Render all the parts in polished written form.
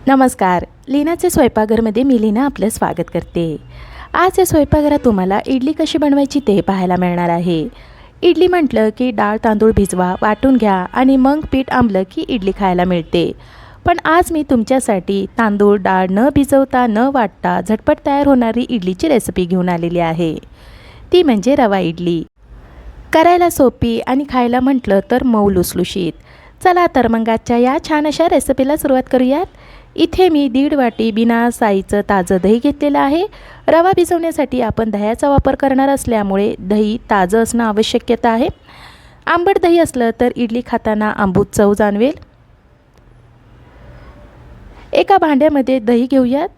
नमस्कार. लीनाचे स्वयंपाकघरमध्ये मी लीना आपलं स्वागत करते. आज या स्वयंपाकघरात तुम्हाला इडली कशी बनवायची ते पाहायला मिळणार आहे. इडली म्हटलं की डाळ तांदूळ भिजवा, वाटून घ्या आणि मग पीठ आंबलं की इडली खायला मिळते. पण आज मी तुमच्यासाठी तांदूळ डाळ न भिजवता न वाटता झटपट तयार होणारी इडलीची रेसिपी घेऊन आलेली आहे. ती म्हणजे रवा इडली. करायला सोपी आणि खायला म्हटलं तर मऊ लुसलुशीत. चला तर मग आजच्या या छान अशा रेसिपीला सुरुवात करूयात. इथे मी 1.5 वाटी बिना साईचं ताजं दही घेतलेलं आहे. रवा भिजवण्यासाठी आपण दह्याचा वापर करणार असल्यामुळे दही ताजं असणं आवश्यकता आहे. आंबट दही असलं तर इडली खाताना आंबूस चव जाणवेल. एका भांड्यामध्ये दही घेऊयात.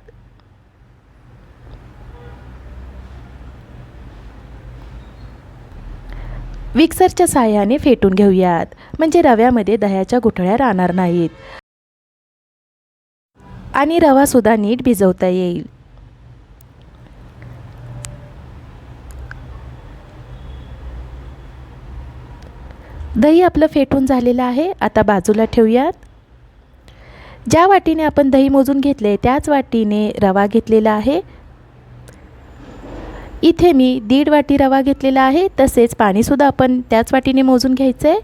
मिक्सरच्या साहाय्याने फेटून घेऊयात, म्हणजे रव्यामध्ये दह्याच्या गुठळ्या राहणार नाहीत आणि रवासुद्धा नीट भिजवता येईल. दही आपलं फेटून झालेलं आहे. आता बाजूला ठेवूयात. ज्या वाटीने आपण दही मोजून घेतले त्याच वाटीने रवा घेतलेला आहे. इथे मी 1.5 वाटी रवा घेतलेला आहे. तसेच पाणीसुद्धा आपण त्याच वाटीने मोजून घ्यायचं आहे.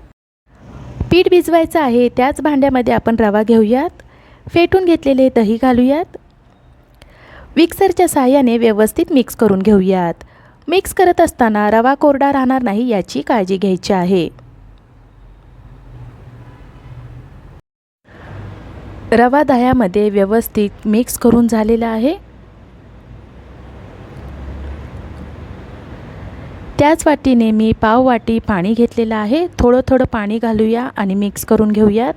पीठ भिजवायचं आहे त्याच भांड्यामध्ये आपण रवा घेऊयात. फेटून घेतलेले दही घालूयात. मिक्सरच्या साहाय्याने व्यवस्थित मिक्स करून घेऊयात. मिक्स करत असताना रवा कोरडा राहणार नाही याची काळजी घ्यायची आहे. रवा दह्यामध्ये व्यवस्थित मिक्स करून झालेला आहे. त्याच वाटीने मी पाव वाटी पाणी घेतलेलं आहे. थोडं थोडं पाणी घालूया आणि मिक्स करून घेऊयात.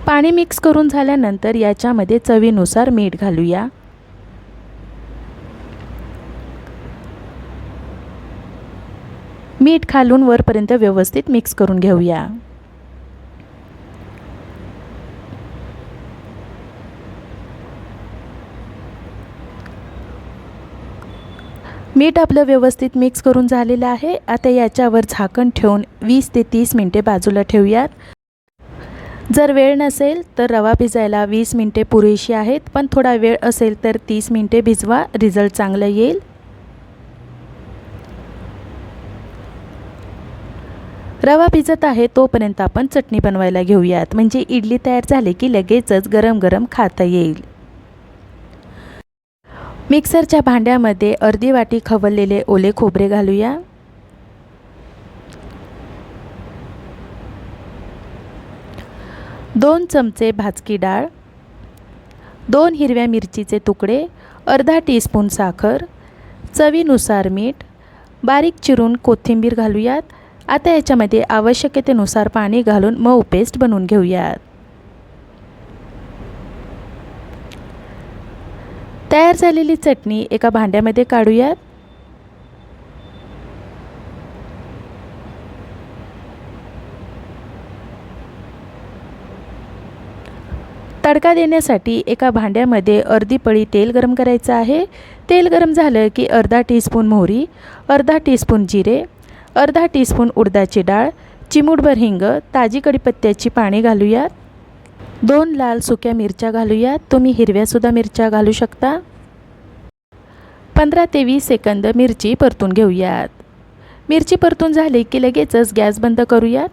पाणी मिक्स करून झाल्यानंतर याच्यामध्ये चवीनुसार मीठ घालूया. मीठ घालून वरपर्यंत व्यवस्थित मिक्स करून घेऊया. मीठ आपलं व्यवस्थित मिक्स करून झालेलं आहे. आता याच्यावर झाकण ठेवून 20 ते 30 मिनिटे बाजूला ठेवूयात. जर वेळ नसेल तर रवा भिजायला 20 मिनिटे पुरेशी आहेत, पण थोडा वेळ असेल तर 30 मिनिटे भिजवा, रिझल्ट चांगला येईल. रवा भिजत आहे तोपर्यंत आपण चटणी बनवायला घेऊयात, म्हणजे इडली तयार झाली की लगेचच गरम गरम खाता येईल. मिक्सरच्या भांड्यामध्ये अर्धी वाटी खवललेले ओले खोबरे घालूया. दोन चमचे भाजकी डाळ, 2 हिरव्या मिरचीचे तुकडे, अर्धा टीस्पून साखर, चवीनुसार मीठ, बारीक चिरून कोथिंबीर घालूयात. आता याच्यामध्ये आवश्यकतेनुसार पाणी घालून मऊ पेस्ट बनवून घेऊयात. तयार झालेली चटणी एका भांड्यामध्ये काढूयात. तडका देण्यासाठी एका भांड्यामध्ये अर्धी पळी तेल गरम करायचं आहे. तेल गरम झालं की अर्धा टीस्पून मोहरी, अर्धा टीस्पून जिरे, अर्धा टीस्पून उडदाची डाळ, चिमूटभर हिंग, ताजी कढीपत्त्याची पाने घालूयात. 2 लाल सुक्या मिरच्या घालूयात. तुम्ही हिरव्यासुद्धा मिरच्या घालू शकता. 15 ते 20 सेकंद मिरची परतून घेऊयात. मिरची परतून झाली की लगेचच गॅस बंद करूयात.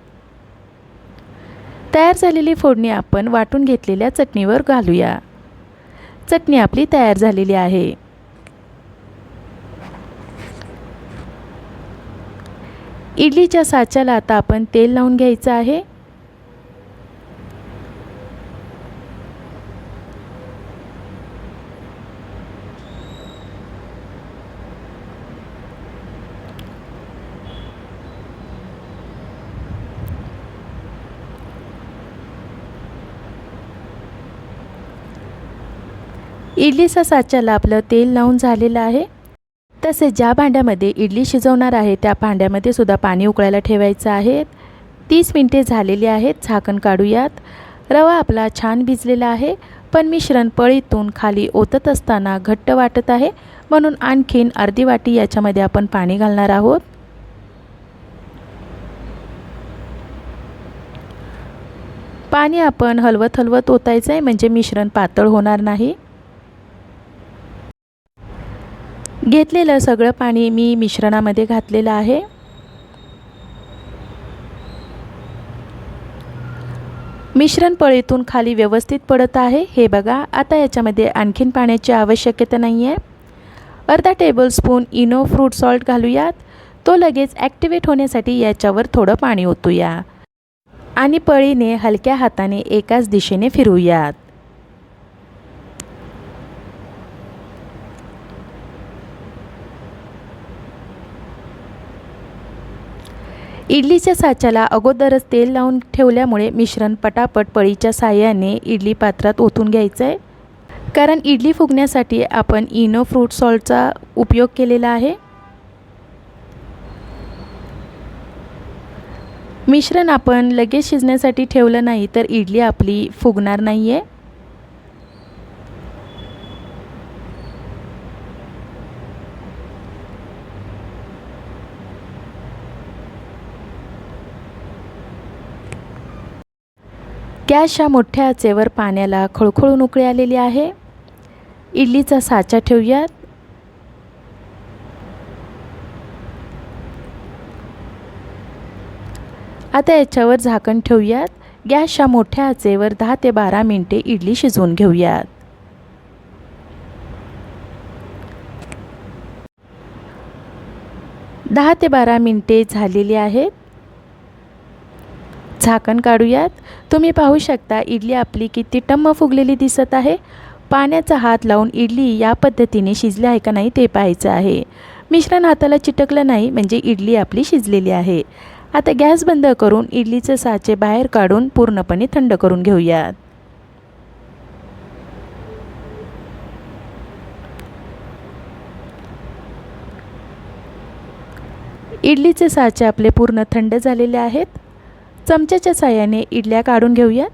तयार झालेली फोडणी आपण वाटून घेतलेल्या चटणीवर घालूया. चटणी आपली तयार झालेली आहे. इडलीच्या साच्याला आता आपण तेल लावून घ्यायचं आहे. इडलीच्या साच्याला आपलं तेल लावून झालेलं आहे. तसेच ज्या भांड्यामध्ये इडली शिजवणार आहे त्या भांड्यामध्ये सुद्धा पाणी उकळायला ठेवायचं आहे. 30 मिनिटे झालेली आहेत. झाकण काढूयात. रवा आपला छान भिजलेला आहे, पण मिश्रण पळीतून खाली ओतत असताना घट्ट वाटत आहे, म्हणून आणखीन अर्धी वाटी याच्यामध्ये आपण पाणी घालणार आहोत. पाणी आपण हलवत हलवत ओतायचं आहे, म्हणजे मिश्रण पातळ होणार नाही. घेतलेलं सगळं पाणी मी मिश्रणामध्ये घातलेलं आहे. मिश्रण पळीतून खाली व्यवस्थित पडत आहे, हे बघा. आता याच्यामध्ये आणखीन पाण्याची आवश्यकता नाही आहे. अर्धा टेबलस्पून इनो फ्रूट सॉल्ट घालूयात. तो लगेच ॲक्टिवेट होण्यासाठी याच्यावर थोडं पाणी ओतूया आणि पळीने हलक्या हाताने एकाच दिशेने फिरवूयात. इडलीच्या साच्याला अगोदरच तेल लावून ठेवल्यामुळे मिश्रण पटापट पळीच्या साहाय्याने इडली पात्रात ओतून घ्यायचं आहे, कारण इडली फुगण्यासाठी आपण इनो फ्रूट सॉल्टचा उपयोग केलेला आहे. मिश्रण आपण लगेच शिजण्यासाठी ठेवलं नाही तर इडली आपली फुगणार नाही आहे. गॅसच्या मोठ्या आचेवर पाण्याला खळखळून उकळी आलेली आहे. इडलीचा साचा ठेवूयात. आता याच्यावर झाकण ठेवूयात. गॅसच्या मोठ्या आचेवर 10 ते 12 मिनिटे इडली शिजवून घेऊयात. दहा ते 12 मिनिटे झालेली आहेत. झाकण काढूयात. तुम्ही पाहू शकता इडली आपली किती टम्म फुगलेली दिसत आहे. पाण्याचा हात लावून इडली या पद्धतीने शिजली आहे का नाही ते पाहायचं आहे. मिश्रण हाताला चिटकलं नाही म्हणजे इडली आपली शिजलेली आहे. आता गॅस बंद करून इडलीचे साचे बाहेर काढून पूर्णपणे थंड करून घेऊयात. इडलीचे साचे आपले पूर्ण थंड झालेले आहेत. चमच्याच्या साहाय्याने इडल्या काढून घेऊयात.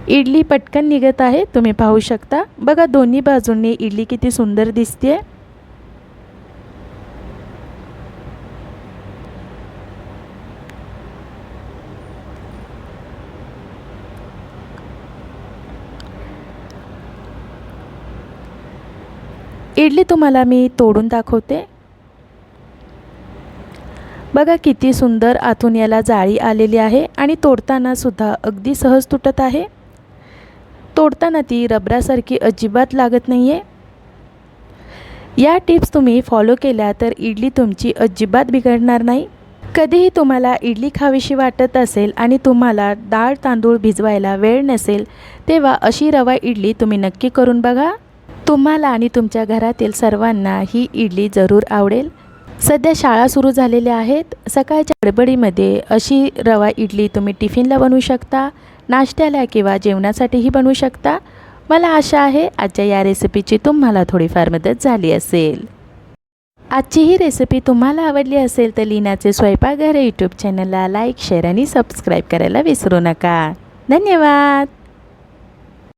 इडली पटकन निघत आहे, तुम्ही पाहू शकता. बघा दोन्ही बाजूंनी इडली किती सुंदर दिसते. इडली तुम्हाला मी तोडून दाखवते. बघा किती सुंदर आतून याला जाळी आलेली आहे आणि तोडताना सुद्धा अगदी सहज तुटत आहे. तोडताना ती रबरासारखी अजिबात लागत नाही आहे. या टिप्स तुम्ही फॉलो केल्या तर इडली तुमची अजिबात बिघडणार नाही. कधीही तुम्हाला इडली खावीशी वाटत असेल आणि तुम्हाला डाळ तांदूळ भिजवायला वेळ नसेल, तेव्हा अशी रवा इडली तुम्ही नक्की करून बघा. तुम्हाला आणि तुमच्या घरातील सर्वांना ही इडली जरूर आवडेल. सध्या शाळा सुरू झालेल्या आहेत. सकाळच्या गडबडीमध्ये अशी रवा इडली तुम्ही टिफिनला बनवू शकता, नाश्त्याला किंवा जेवणासाठीही बनवू शकता. मला आशा आहे आजच्या या रेसिपीची तुम्हाला थोडीफार मदत झाली असेल. आजची ही रेसिपी तुम्हाला आवडली असेल तर लीनाचे स्वयंपाकघर यूट्यूब चॅनलला लाईक, शेअर आणि सबस्क्राईब करायला विसरू नका. धन्यवाद.